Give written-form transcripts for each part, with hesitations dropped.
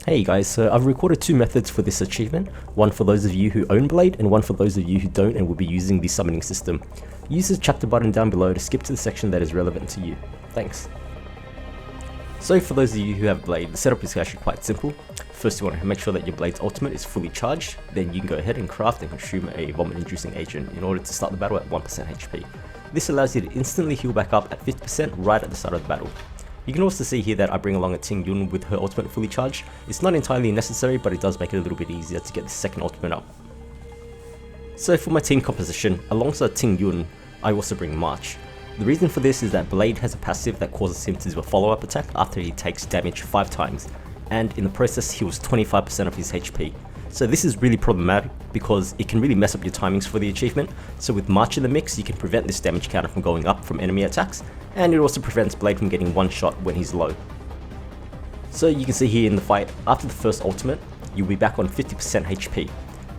Hey guys, so I've recorded two methods for this achievement, one for those of you who own Blade and one for those of you who don't and will be using the summoning system. Use the chapter button down below to skip to the section that is relevant to you. Thanks. So for those of you who have Blade, the setup is actually quite simple. First you want to make sure that your Blade's ultimate is fully charged, then you can go ahead and craft and consume a vomit inducing agent in order to start the battle at 1% HP. This allows you to instantly heal back up at 50% right at the start of the battle. You can also see here that I bring along a Ting Yun with her ultimate fully charged. It's not entirely necessary, but it does make it a little bit easier to get the second ultimate up. So for my team composition, alongside Ting Yun, I also bring March. The reason for this is that Blade has a passive that causes him to do a follow-up attack after he takes damage 5 times, and in the process heals 25% of his HP. So this is really problematic because it can really mess up your timings for the achievement. So with March in the mix, you can prevent this damage counter from going up from enemy attacks, and it also prevents Blade from getting one shot when he's low. So you can see here in the fight, after the first ultimate, you'll be back on 50% HP.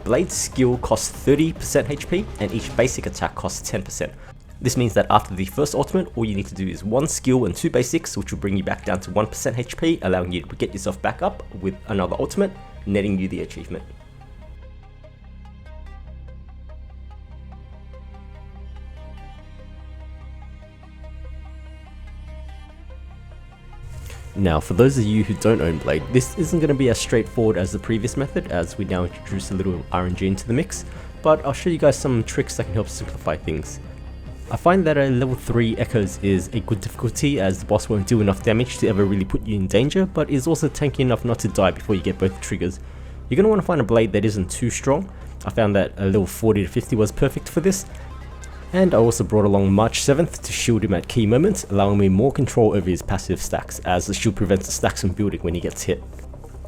Blade's skill costs 30% HP and each basic attack costs 10%. This means that after the first ultimate, all you need to do is one skill and 2 basics, which will bring you back down to 1% HP, allowing you to get yourself back up with another ultimate, netting you the achievement. Now, for those of you who don't own Blade, this isn't going to be as straightforward as the previous method, as we now introduce a little RNG into the mix, but I'll show you guys some tricks that can help simplify things. I find that a level 3 Echoes is a good difficulty, as the boss won't do enough damage to ever really put you in danger, but is also tanky enough not to die before you get both triggers. You're going to want to find a Blade that isn't too strong. I found that a level 40 to 50 was perfect for this. And I also brought along March 7th to shield him at key moments, allowing me more control over his passive stacks, as the shield prevents the stacks from building when he gets hit.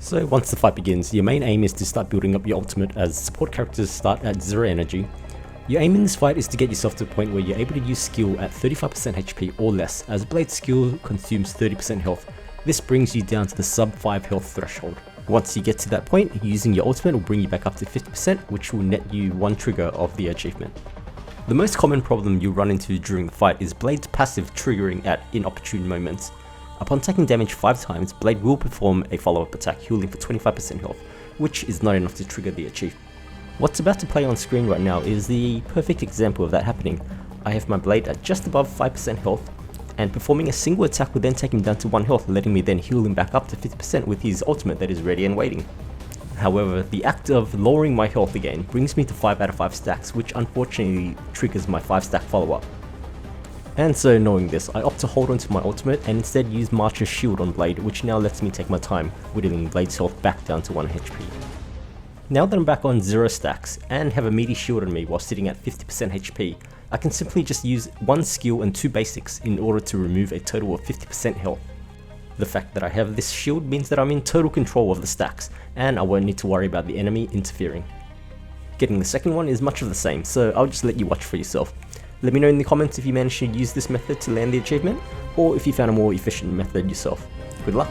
So once the fight begins, your main aim is to start building up your ultimate, as support characters start at 0 energy. Your aim in this fight is to get yourself to a point where you're able to use skill at 35% HP or less, as Blade's skill consumes 30% health. This brings you down to the sub 5 health threshold. Once you get to that point, using your ultimate will bring you back up to 50%, which will net you one trigger of the achievement. The most common problem you run into during the fight is Blade's passive triggering at inopportune moments. Upon taking damage 5 times, Blade will perform a follow-up attack healing for 25% health, which is not enough to trigger the achievement. What's about to play on screen right now is the perfect example of that happening. I have my Blade at just above 5% health, and performing a single attack will then take him down to 1 health, letting me then heal him back up to 50% with his ultimate that is ready and waiting. However, the act of lowering my health again brings me to 5 out of 5 stacks, which unfortunately triggers my 5 stack follow-up. And so knowing this, I opt to hold onto my ultimate and instead use March's shield on Blade, which now lets me take my time, whittling Blade's health back down to 1 HP. Now that I'm back on 0 stacks and have a meaty shield on me while sitting at 50% HP, I can simply just use 1 skill and 2 basics in order to remove a total of 50% health. The fact that I have this shield means that I'm in total control of the stacks, and I won't need to worry about the enemy interfering. Getting the second one is much of the same, so I'll just let you watch for yourself. Let me know in the comments if you managed to use this method to land the achievement, or if you found a more efficient method yourself. Good luck!